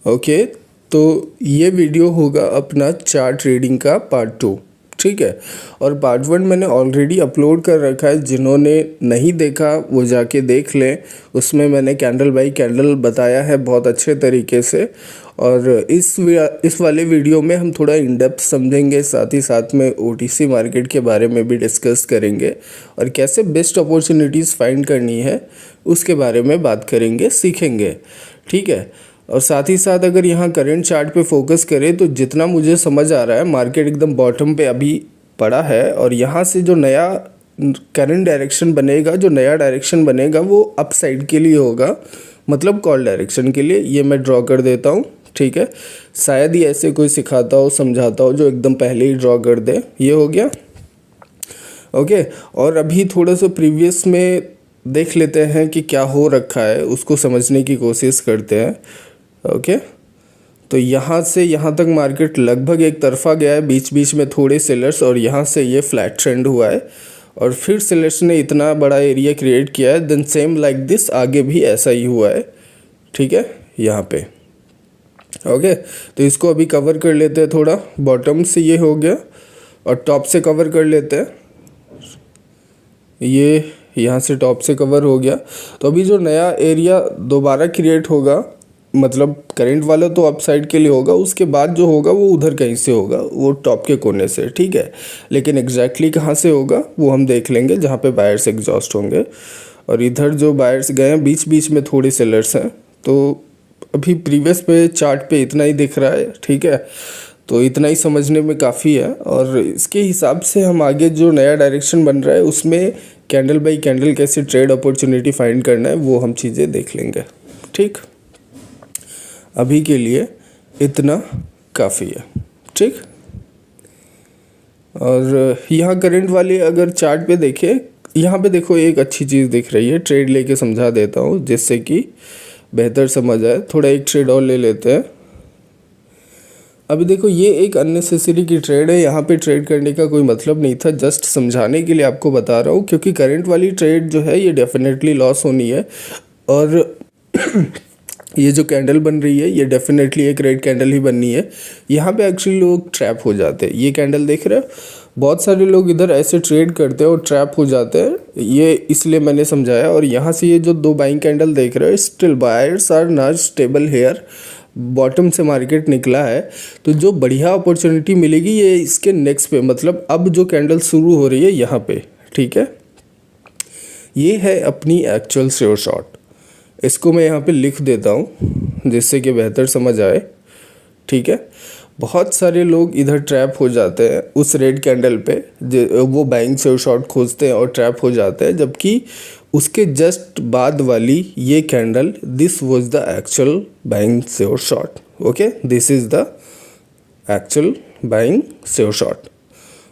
Okay, तो ये video होगा अपना चार्ट रीडिंग का पार्ट 2, ठीक है। और पार्ट 1 मैंने ऑलरेडी अपलोड कर रखा है, जिन्होंने नहीं देखा वो जाके देख लें। उसमें मैंने कैंडल बाय कैंडल बताया है बहुत अच्छे तरीके से। और इस वाले वीडियो में हम थोड़ा इन डेप्थ समझेंगे, साथ ही साथ में OTC मार्केट के बारे में भी डिस्कस करेंगे और कैसे बेस्ट अपॉर्चुनिटीज़ फाइंड करनी है उसके बारे में बात करेंगे, सीखेंगे, ठीक है। और साथ ही साथ अगर यहाँ करंट चार्ट पे फोकस करें तो जितना मुझे समझ आ रहा है मार्केट एकदम बॉटम पे अभी पड़ा है और यहाँ से जो नया करंट डायरेक्शन बनेगा, जो नया डायरेक्शन बनेगा वो अप साइड के लिए होगा, मतलब कॉल डायरेक्शन के लिए। ये मैं ड्रॉ कर देता हूँ, ठीक है। शायद ही ऐसे कोई सिखाता हो, समझाता हो जो एकदम पहले ही ड्रॉ कर दे। ये हो गया, ओके। और अभी थोड़ा सा प्रीवियस में देख लेते हैं कि क्या हो रखा है, उसको समझने की कोशिश करते हैं, ओके। तो यहाँ से यहाँ तक मार्केट लगभग एक तरफा गया है, बीच बीच में थोड़े सेलर्स, और यहाँ से ये फ्लैट ट्रेंड हुआ है और फिर सेलर्स ने इतना बड़ा एरिया क्रिएट किया है। देन सेम लाइक दिस आगे भी ऐसा ही हुआ है, ठीक है, यहाँ पे, ओके। तो इसको अभी कवर कर लेते हैं थोड़ा। बॉटम से ये हो गया और टॉप से कवर कर लेते हैं। ये यहाँ से टॉप से कवर हो गया। तो अभी जो नया एरिया दोबारा क्रिएट होगा, मतलब करंट वाला तो अप साइड के लिए होगा, उसके बाद जो होगा वो उधर कहीं से होगा, वो टॉप के कोने से, ठीक है। लेकिन एग्जैक्टली कहाँ से होगा वो हम देख लेंगे, जहाँ पे बायर्स एग्जॉस्ट होंगे। और इधर जो बायर्स गए हैं बीच बीच में थोड़े सेलर्स हैं। तो अभी प्रीवियस पे चार्ट पे इतना ही दिख रहा है, ठीक है। तो इतना ही समझने में काफ़ी है और इसके हिसाब से हम आगे जो नया डायरेक्शन बन रहा है उसमें कैंडल बाय कैंडल कैसे ट्रेड अपॉर्चुनिटी फाइंड करना है वो हम चीज़ें देख लेंगे, ठीक। अभी के लिए इतना काफ़ी है, ठीक। और यहाँ करंट वाली अगर चार्ट पे देखें, यहाँ पे देखो एक अच्छी चीज़ दिख रही है। ट्रेड लेके समझा देता हूँ जिससे कि बेहतर समझ आए। थोड़ा एक ट्रेड और ले लेते हैं। अभी देखो ये एक अननेसेसरी की ट्रेड है, यहाँ पे ट्रेड करने का कोई मतलब नहीं था, जस्ट समझाने के लिए आपको बता रहा हूँ, क्योंकि करंट वाली ट्रेड जो है ये डेफिनेटली लॉस होनी है। और ये जो कैंडल बन रही है ये डेफिनेटली एक रेड कैंडल ही बननी है। यहाँ पे एक्चुअली लोग ट्रैप हो जाते हैं। ये कैंडल देख रहे हो, बहुत सारे लोग इधर ऐसे ट्रेड करते हैं और ट्रैप हो जाते हैं, ये इसलिए मैंने समझाया। और यहाँ से ये जो दो बाइंग कैंडल देख रहे हो, still buyers are not stable here. Bottom से मार्केट निकला है तो जो बढ़िया अपॉर्चुनिटी मिलेगी ये इसके नेक्स्ट पे, मतलब अब जो कैंडल शुरू हो रही है यहाँ पे, ठीक है। ये है अपनी एक्चुअल श्योर शॉट। इसको मैं यहाँ पे लिख देता हूँ जिससे कि बेहतर समझ आए, ठीक है। बहुत सारे लोग इधर ट्रैप हो जाते हैं उस रेड कैंडल पे, वो बाइंग श्योर शॉट खोजते हैं और ट्रैप हो जाते हैं, जबकि उसके जस्ट बाद वाली ये candle, this was the actual buying sure shot, okay. This is the actual buying sure shot.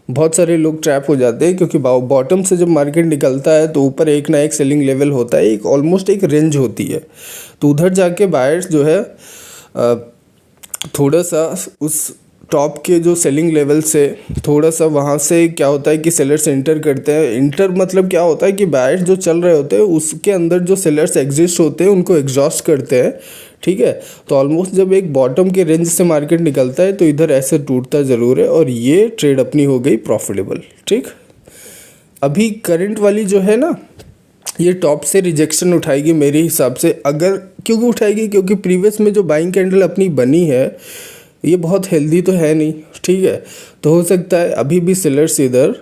बहुत सारे लोग ट्रैप हो जाते हैं क्योंकि बॉटम से जब मार्केट निकलता है तो ऊपर एक ना एक सेलिंग लेवल होता है, एक ऑलमोस्ट एक रेंज होती है। तो उधर जाके बायर्स जो है थोड़ा सा उस टॉप के जो सेलिंग लेवल से थोड़ा सा वहाँ से क्या होता है कि सेलर्स इंटर करते हैं। इंटर मतलब क्या होता है कि बायर्स जो चल रहे होते हैं उसके अंदर जो सेलर्स एग्जिस्ट होते हैं उनको एग्जॉस्ट करते हैं, ठीक है। तो ऑलमोस्ट जब एक बॉटम के रेंज से मार्केट निकलता है तो इधर ऐसे टूटता ज़रूर है और ये ट्रेड अपनी हो गई प्रॉफिटेबल, ठीक। अभी करंट वाली जो है ना, ये टॉप से रिजेक्शन उठाएगी मेरे हिसाब से। अगर क्यों उठाएगी, क्योंकि प्रीवियस में जो बाइंग कैंडल अपनी बनी है ये बहुत हेल्दी तो है नहीं, ठीक है। तो हो सकता है अभी भी सेलर्स इधर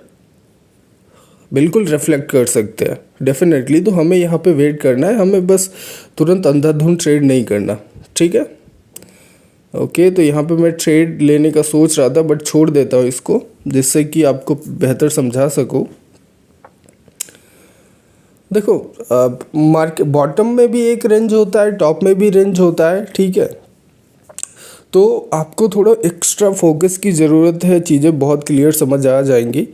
बिल्कुल रिफ्लेक्ट कर सकते हैं डेफिनेटली। तो हमें यहाँ पे वेट करना है, हमें बस तुरंत अंधाधुंध ट्रेड नहीं करना, ठीक है, ओके। तो यहाँ पे मैं ट्रेड लेने का सोच रहा था बट छोड़ देता हूँ इसको, जिससे कि आपको बेहतर समझा सकूँ। देखो मार्केट बॉटम में भी एक रेंज होता है, टॉप में भी रेंज होता है, ठीक है। तो आपको थोड़ा एक्स्ट्रा फोकस की ज़रूरत है, चीज़ें बहुत क्लियर समझ आ जाएंगी।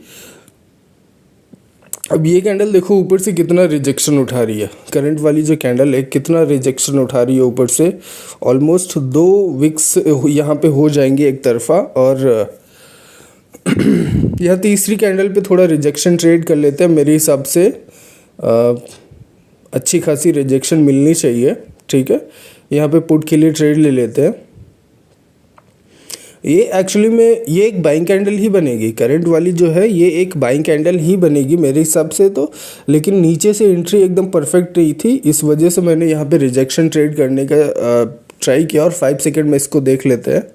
अब ये कैंडल देखो ऊपर से कितना रिजेक्शन उठा रही है, करंट वाली जो कैंडल है कितना रिजेक्शन उठा रही है ऊपर से। ऑलमोस्ट 2 विक्स यहाँ पे हो जाएंगे एक तरफा। और यह तीसरी कैंडल पे थोड़ा रिजेक्शन ट्रेड कर लेते हैं। मेरे हिसाब से अच्छी खासी रिजेक्शन मिलनी चाहिए, ठीक है। यहाँ पे पुट के लिए ट्रेड ले लेते हैं। ये एक्चुअली में ये एक बाइंग कैंडल ही बनेगी, करंट वाली जो है ये एक बाइंग कैंडल ही बनेगी मेरे हिसाब से तो। लेकिन नीचे से एंट्री एकदम परफेक्ट रही थी, इस वजह से मैंने यहाँ पे रिजेक्शन ट्रेड करने का ट्राई किया। और 5 सेकेंड में इसको देख लेते हैं।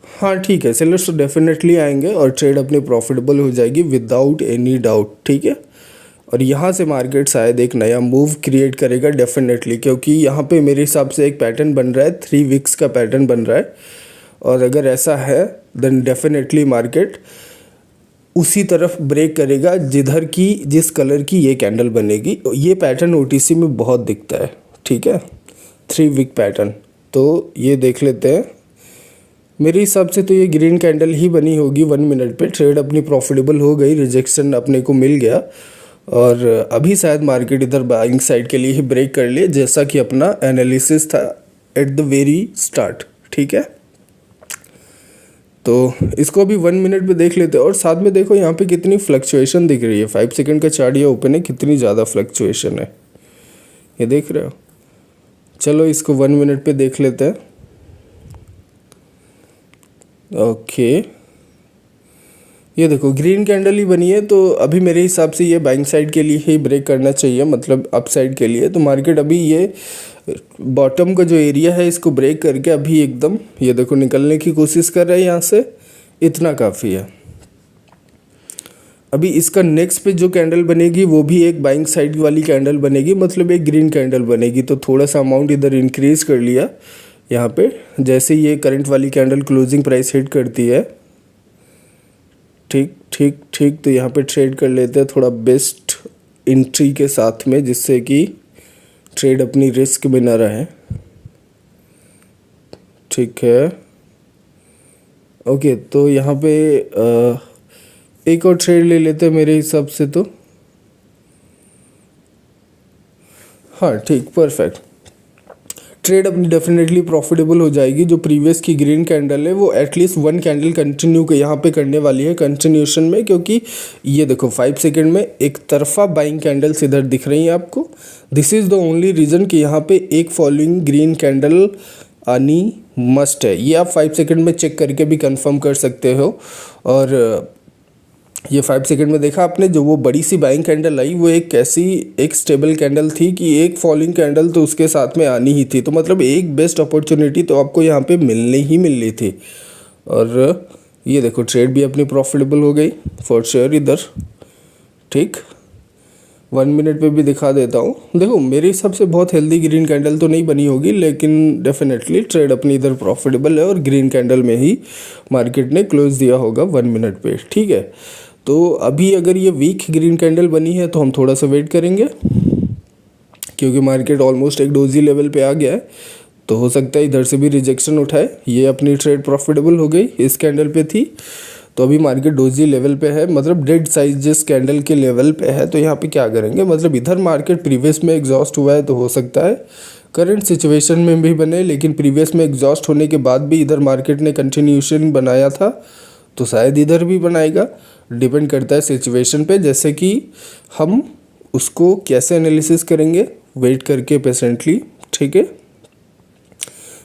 हाँ ठीक है, सेलर्स तो डेफिनेटली आएंगे और ट्रेड अपनी प्रॉफिटेबल हो जाएगी विदाउट एनी डाउट, ठीक है। और यहाँ से मार्केट शायद एक नया मूव क्रिएट करेगा डेफिनेटली, क्योंकि यहाँ पे मेरे हिसाब से एक पैटर्न बन रहा है, 3 वीक्स का पैटर्न बन रहा है। और अगर ऐसा है देन डेफिनेटली मार्केट उसी तरफ ब्रेक करेगा जिस कलर की ये कैंडल बनेगी। ये पैटर्न ओटीसी में बहुत दिखता है, ठीक है, 3 वीक पैटर्न। तो ये देख लेते हैं। मेरे हिसाब से तो ये ग्रीन कैंडल ही बनी होगी 1 मिनट पे। ट्रेड अपनी प्रॉफिटेबल हो गई, रिजेक्शन अपने को मिल गया और अभी शायद मार्केट इधर बाइंग साइड के लिए ही ब्रेक कर लिए, जैसा कि अपना एनालिसिस था एट द वेरी स्टार्ट, ठीक है। तो इसको अभी 1 मिनट पे देख लेते हैं। और साथ में देखो यहाँ पे कितनी फ्लक्चुएशन दिख रही है। 5 सेकंड का चार्ट ये ओपन है, कितनी ज़्यादा फ्लक्चुएशन है, ये देख रहे हो। चलो इसको 1 मिनट पे देख लेते हैं। ओके, ये देखो ग्रीन कैंडल ही बनी है, तो अभी मेरे हिसाब से ये बाइंग साइड के लिए ही ब्रेक करना चाहिए, मतलब अप साइड के लिए। तो मार्केट अभी ये बॉटम का जो एरिया है इसको ब्रेक करके अभी एकदम ये देखो निकलने की कोशिश कर रहा है यहाँ से, इतना काफ़ी है। अभी इसका नेक्स्ट पे जो कैंडल बनेगी वो भी एक बाइंग साइड वाली कैंडल बनेगी, मतलब एक ग्रीन कैंडल बनेगी। तो थोड़ा सा अमाउंट इधर इंक्रीज कर लिया यहाँ पे, जैसे ये करंट वाली कैंडल क्लोजिंग प्राइस हिट करती है। ठीक ठीक ठीक, तो यहाँ पे ट्रेड कर लेते हैं थोड़ा बेस्ट एंट्री के साथ में, जिससे कि ट्रेड अपनी रिस्क में ना रहे, ठीक है। ओके, तो यहाँ पे एक और ट्रेड ले लेते हैं मेरे हिसाब से तो। हाँ ठीक, परफेक्ट। ट्रेड अपनी डेफिनेटली प्रॉफिटेबल हो जाएगी। जो प्रीवियस की ग्रीन कैंडल है वो एटलीस्ट 1 कैंडल कंटिन्यू यहाँ पे करने वाली है कंटिन्यूशन में, क्योंकि ये देखो 5 सेकंड में एक तरफा बाइंग कैंडल्स इधर दिख रही हैं आपको। This is the only reason कि यहाँ पे एक फॉलोइंग ग्रीन कैंडल आनी मस्ट है। ये आप 5 सेकंड में चेक करके भी कंफर्म कर सकते हो। और ये 5 सेकंड में देखा आपने, जो वो बड़ी सी बाइंग कैंडल आई वो एक कैसी एक स्टेबल कैंडल थी कि एक फॉलिंग कैंडल तो उसके साथ में आनी ही थी। तो मतलब एक बेस्ट अपॉर्चुनिटी तो आपको यहाँ पे मिलनी ही मिलनी थी। और ये देखो ट्रेड भी अपनी प्रॉफिटेबल हो गई फॉर श्योर इधर, ठीक। 1 मिनट पे भी दिखा देता हूँ। देखो मेरे हिसाब से बहुत हेल्दी ग्रीन कैंडल तो नहीं बनी होगी, लेकिन डेफिनेटली ट्रेड अपनी इधर प्रॉफिटेबल है और ग्रीन कैंडल में ही मार्केट ने क्लोज दिया होगा 1 मिनट पे, ठीक है। तो अभी अगर ये वीक ग्रीन कैंडल बनी है तो हम थोड़ा सा वेट करेंगे, क्योंकि मार्केट ऑलमोस्ट एक डोजी लेवल पे आ गया है। तो हो सकता है इधर से भी रिजेक्शन उठाए। ये अपनी ट्रेड प्रॉफिटेबल हो गई, इस कैंडल पे थी। तो अभी मार्केट डोजी लेवल पे है, मतलब डेड साइजेस कैंडल के लेवल पे है। तो यहाँ पे क्या करेंगे, मतलब इधर मार्केट प्रीवियस में एग्जॉस्ट हुआ है तो हो सकता है करंट सिचुएशन में भी बने, लेकिन प्रीवियस में एग्जॉस्ट होने के बाद भी इधर मार्केट ने कंटिन्यूशन बनाया था तो शायद इधर भी बनाएगा। डिपेंड करता है सिचुएशन पे, जैसे कि हम उसको कैसे एनालिसिस करेंगे वेट करके पेशेंटली, ठीक है।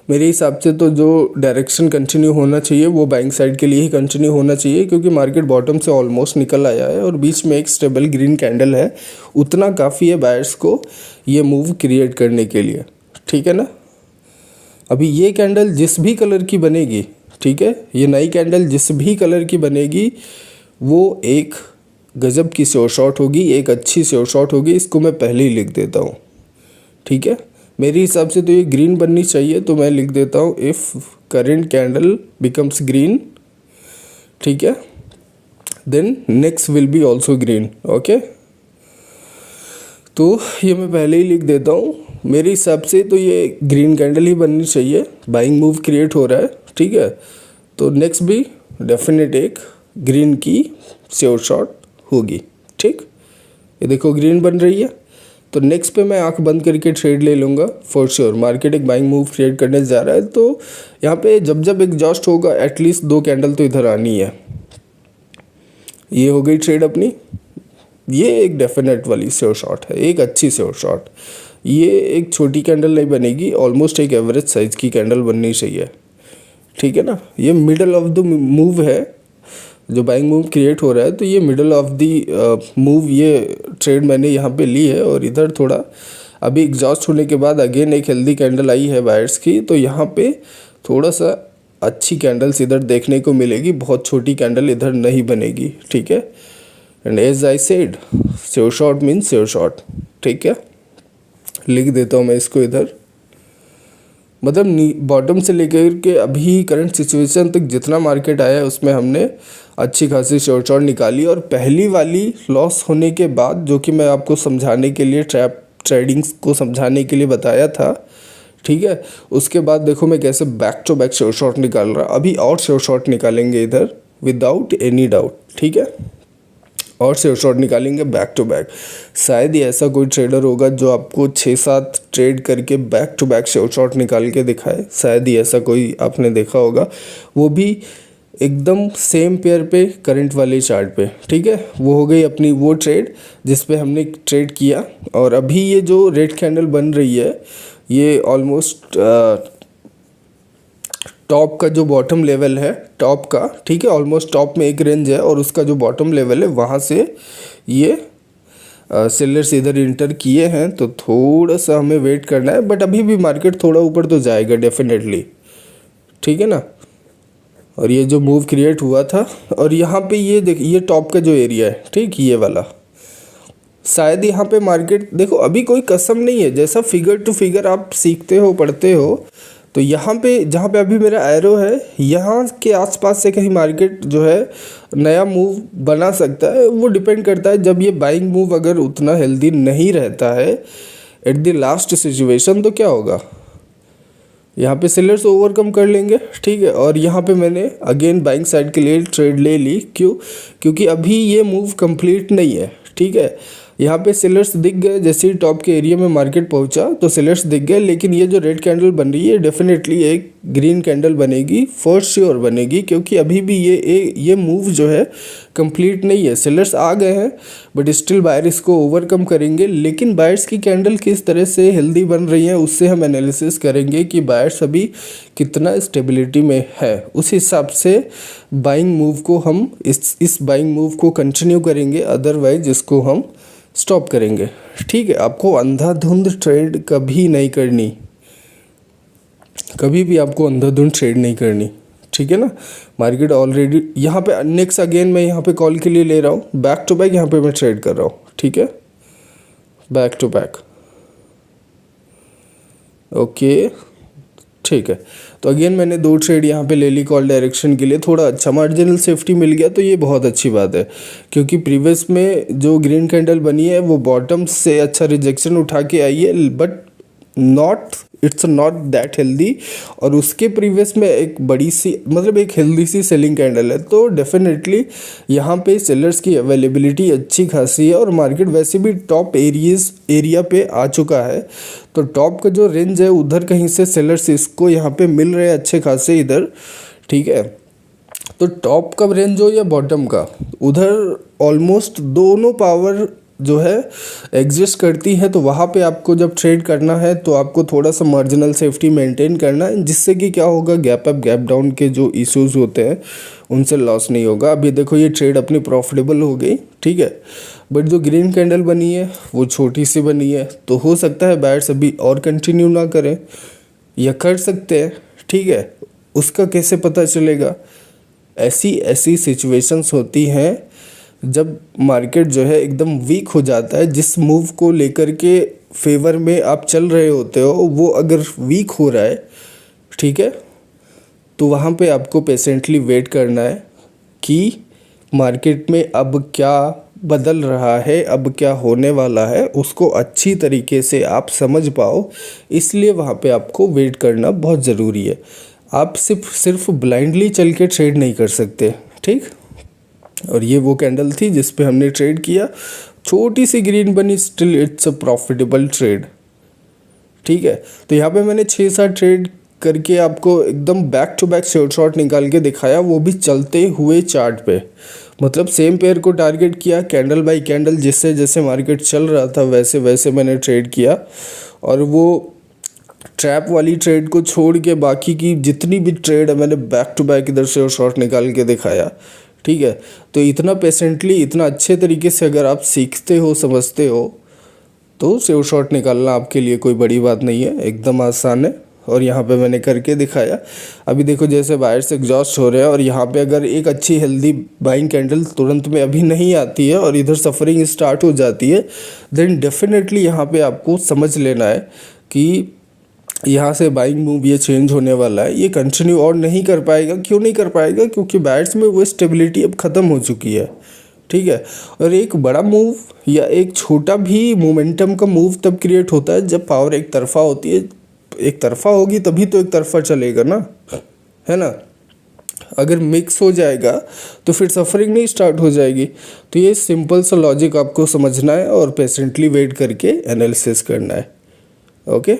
मेरे हिसाब से तो जो डायरेक्शन कंटिन्यू होना चाहिए वो बाइंग साइड के लिए ही कंटिन्यू होना चाहिए, क्योंकि मार्केट बॉटम से ऑलमोस्ट निकल आया है और बीच में एक स्टेबल ग्रीन कैंडल है, उतना काफ़ी है बायर्स को ये मूव क्रिएट करने के लिए, ठीक है ना। अभी ये कैंडल जिस भी कलर की बनेगी, ठीक है, ये नई कैंडल जिस भी कलर की बनेगी वो एक गजब की श्योर शॉट होगी, एक अच्छी श्योर शॉट होगी। इसको मैं पहले ही लिख देता हूँ, ठीक है। मेरे हिसाब से तो ये ग्रीन बननी चाहिए, तो मैं लिख देता हूँ if current candle becomes green, ठीक है, then next will be also green, okay. तो ये मैं पहले ही लिख देता हूँ। मेरे हिसाब से तो ये ग्रीन कैंडल ही बननी चाहिए, बाइंग मूव क्रिएट हो रहा है, ठीक है। तो नेक्स्ट भी डेफिनेट एक ग्रीन की श्योर शॉट होगी, ठीक। ये देखो ग्रीन बन रही है, तो नेक्स्ट पे मैं आंख बंद करके ट्रेड ले लूँगा फॉर श्योर। मार्केट एक बाइंग मूव क्रिएट करने जा रहा है, तो यहाँ पे जब जब एग्जॉस्ट होगा एटलीस्ट 2 कैंडल तो इधर आनी है। ये हो गई ट्रेड अपनी, ये एक डेफिनेट वाली श्योर शॉट है, एक अच्छी श्योर शॉट। ये एक छोटी कैंडल नहीं बनेगी, ऑलमोस्ट एक एवरेज साइज की कैंडल बननी चाहिए, ठीक है ना। ये मिडल ऑफ द मूव है, जो बाइंग मूव क्रिएट हो रहा है, तो ये मिडल ऑफ द मूव ये ट्रेड मैंने यहाँ पे ली है। और इधर थोड़ा अभी एग्जॉस्ट होने के बाद अगेन एक हेल्दी कैंडल आई है बायर्स की, तो यहाँ पे थोड़ा सा अच्छी कैंडल्स इधर देखने को मिलेगी, बहुत छोटी कैंडल इधर नहीं बनेगी, ठीक है। And as I said, sure shot means sure shot, ठीक है। लिख देता हूँ मैं इसको इधर, मतलब बॉटम से लेकर के अभी करंट सिचुएशन तक जितना मार्केट आया है उसमें हमने अच्छी खासी शॉर्ट शॉट निकाली। और पहली वाली लॉस होने के बाद, जो कि मैं आपको समझाने के लिए ट्रेडिंग्स को समझाने के लिए बताया था, ठीक है, उसके बाद देखो मैं कैसे back to back short shot निकाल रहा। अभी और शॉर्ट शॉट निकालेंगे इधर विदाउट एनी डाउट, ठीक है, और शॉर्ट शॉट निकालेंगे बैक टू बैक। शायद ही ऐसा कोई ट्रेडर होगा जो आपको 6-7 ट्रेड करके back to back short shot निकाल के दिखाए, शायद ही ऐसा कोई आपने देखा होगा, वो भी एकदम सेम पेयर पे करंट वाले चार्ट पे, ठीक है। वो हो गई अपनी वो ट्रेड जिस पे हमने ट्रेड किया। और अभी ये जो रेड कैंडल बन रही है, ये ऑलमोस्ट टॉप का जो बॉटम लेवल है टॉप का, ठीक है, ऑलमोस्ट टॉप में एक रेंज है और उसका जो बॉटम लेवल है वहाँ से ये सेलर्स इधर इंटर किए हैं। तो थोड़ा सा हमें वेट करना है, बट अभी भी मार्केट थोड़ा ऊपर तो जाएगा डेफिनेटली, ठीक है ना। और ये जो मूव क्रिएट हुआ था, और यहाँ पे ये देख, ये टॉप का जो एरिया है, ठीक, ये वाला, शायद यहाँ पे मार्केट देखो, अभी कोई कसम नहीं है, जैसा फिगर टू फिगर आप सीखते हो पढ़ते हो, तो यहाँ पे जहाँ पे अभी मेरा एरो है, यहाँ के आसपास से कहीं मार्केट जो है नया मूव बना सकता है। वो डिपेंड करता है जब ये बाइंग मूव अगर उतना हेल्दी नहीं रहता है एट द लास्ट सिचुएशन, तो क्या होगा, यहाँ पे सेलर्स ओवरकम कर लेंगे, ठीक है। और यहाँ पे मैंने अगेन बाइंग साइड के लिए ट्रेड ले ली, क्योंकि अभी ये मूव कंप्लीट नहीं है, ठीक है। यहाँ पे सेलर्स दिख गए, जैसे ही टॉप के एरिया में मार्केट पहुँचा तो सेलर्स दिख गए, लेकिन ये जो रेड कैंडल बन रही है डेफिनेटली एक ग्रीन कैंडल बनेगी, फॉर श्योर बनेगी, क्योंकि अभी भी ये मूव जो है कंप्लीट नहीं है। सेलर्स आ गए हैं बट स्टिल बायर इसको ओवरकम करेंगे। लेकिन बायर्स की कैंडल किस तरह से हेल्दी बन रही है उससे हम एनालिसिस करेंगे कि बायर्स अभी कितना स्टेबिलिटी में है, उस हिसाब से बाइंग मूव को हम इस बाइंग मूव को कंटिन्यू करेंगे, अदरवाइज इसको हम स्टॉप करेंगे, ठीक है। आपको अंधाधुंध ट्रेड कभी नहीं करनी, कभी भी आपको अंधाधुंध ट्रेड नहीं करनी, ठीक है ना। मार्केट ऑलरेडी यहाँ पे नेक्स्ट अगेन मैं यहाँ पे कॉल के लिए ले रहा हूँ, बैक टू बैक यहाँ पे मैं ट्रेड कर रहा हूँ, ठीक है, बैक टू बैक, ओके, ठीक है। तो अगेन मैंने 2 ट्रेड यहाँ पे ले ली कॉल डायरेक्शन के लिए, थोड़ा अच्छा मार्जिनल सेफ्टी मिल गया, तो ये बहुत अच्छी बात है, क्योंकि प्रीवियस में जो ग्रीन कैंडल बनी है वो बॉटम से अच्छा रिजेक्शन उठा के आई है, but it's not that healthy. और उसके प्रीवियस में एक बड़ी सी, मतलब एक हेल्दी सी सेलिंग कैंडल है, तो डेफिनेटली यहाँ पे सेलर्स की अवेलेबिलिटी अच्छी खासी है। और मार्केट वैसे भी टॉप एरिया पे आ चुका है, तो टॉप का जो रेंज है उधर कहीं से सेलर्स इसको यहाँ पे मिल रहे हैं अच्छे खासे इधर, ठीक है। तो टॉप का रेंज हो या बॉटम का, उधर ऑलमोस्ट दोनों पावर जो है एग्जिस्ट करती है। तो वहाँ पे आपको जब ट्रेड करना है तो आपको थोड़ा सा मार्जिनल सेफ्टी मेंटेन करना है, जिससे कि क्या होगा, गैप अप गैप डाउन के जो इश्यूज होते हैं उनसे लॉस नहीं होगा। अभी देखो ये ट्रेड अपनी प्रॉफिटेबल हो गई, ठीक है, बट जो ग्रीन कैंडल बनी है वो छोटी सी बनी है, तो हो सकता है बायर्स अभी और कंटिन्यू ना करें या कर सकते हैं, ठीक है। उसका कैसे पता चलेगा, ऐसी सिचुएशंस होती हैं जब मार्केट जो है एकदम वीक हो जाता है, जिस मूव को लेकर के फेवर में आप चल रहे होते हो वो अगर वीक हो रहा है, ठीक है, तो वहाँ पे आपको पेशेंटली वेट करना है कि मार्केट में अब क्या बदल रहा है, अब क्या होने वाला है, उसको अच्छी तरीके से आप समझ पाओ, इसलिए वहाँ पे आपको वेट करना बहुत ज़रूरी है। आप सिर्फ ब्लाइंडली चल के ट्रेड नहीं कर सकते, ठीक। और ये वो कैंडल थी जिस पे हमने ट्रेड किया, छोटी सी ग्रीन बनी, still it's a profitable trade, ठीक है। तो यहाँ पे मैंने 6-7 ट्रेड करके आपको एकदम बैक टू बैक शॉर्ट निकाल के दिखाया, वो भी चलते हुए चार्ट पे, मतलब सेम पेयर को टारगेट किया कैंडल बाई कैंडल, जिससे जैसे मार्केट चल रहा था वैसे वैसे मैंने ट्रेड किया। और वो ट्रैप वाली ट्रेड को छोड़ के बाकी की जितनी भी ट्रेड है मैंने बैक टू बैक इधर से और शॉर्ट निकाल के दिखाया, ठीक है। तो इतना पेशेंटली, इतना अच्छे तरीके से अगर आप सीखते हो, समझते हो, तो सेव शॉट निकालना आपके लिए कोई बड़ी बात नहीं है, एकदम आसान है। और यहाँ पे मैंने करके दिखाया। अभी देखो जैसे बाहर से एग्जॉस्ट हो रहे हैं और यहाँ पे अगर एक अच्छी हेल्दी बाइंग कैंडल तुरंत में अभी नहीं आती है और इधर सफरिंग स्टार्ट हो जाती है, देन डेफिनेटली यहाँ पे आपको समझ लेना है कि यहाँ से बाइंग मूव ये चेंज होने वाला है, ये कंटिन्यू और नहीं कर पाएगा। क्यों नहीं कर पाएगा? क्योंकि बैट्स में वो स्टेबिलिटी अब ख़त्म हो चुकी है, ठीक है। और एक बड़ा मूव या एक छोटा भी मोमेंटम का मूव तब क्रिएट होता है जब पावर एक तरफा होती है। एक तरफा होगी तभी तो एक तरफा चलेगा ना, है ना। अगर मिक्स हो जाएगा तो फिर सफरिंग नहीं स्टार्ट हो जाएगी। तो ये सिंपल सा लॉजिक आपको समझना है और पेशेंटली वेट करके एनालिसिस करना है। ओके,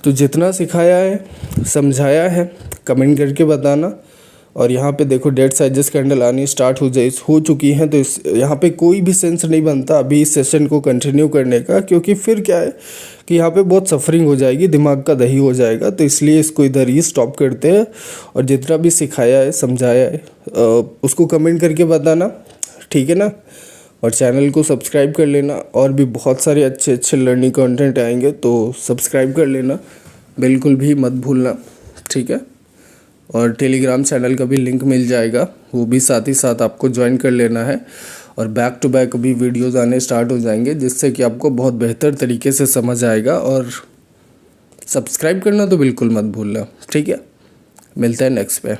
तो जितना सिखाया है, समझाया है, कमेंट करके बताना। और यहाँ पे देखो डेड साइजेस कैंडल आनी स्टार्ट हो चुकी हैं, तो इस यहाँ पे कोई भी सेंस नहीं बनता अभी इस सेशन को कंटिन्यू करने का, क्योंकि फिर क्या है कि यहाँ पे बहुत सफरिंग हो जाएगी, दिमाग का दही हो जाएगा। तो इसलिए इसको इधर ही स्टॉप करते हैं और जितना भी सिखाया है, समझाया है, उसको कमेंट करके बताना, ठीक है ना। और चैनल को सब्सक्राइब कर लेना, और भी बहुत सारे अच्छे अच्छे लर्निंग कंटेंट आएंगे, तो सब्सक्राइब कर लेना, बिल्कुल भी मत भूलना, ठीक है। और टेलीग्राम चैनल का भी लिंक मिल जाएगा, वो भी साथ ही साथ आपको ज्वाइन कर लेना है। और बैक टू बैक अभी वीडियोज़ आने स्टार्ट हो जाएंगे, जिससे कि आपको बहुत बेहतर तरीके से समझ आएगा। और सब्सक्राइब करना तो बिल्कुल मत भूलना, ठीक है। मिलते हैं नेक्स्ट पे।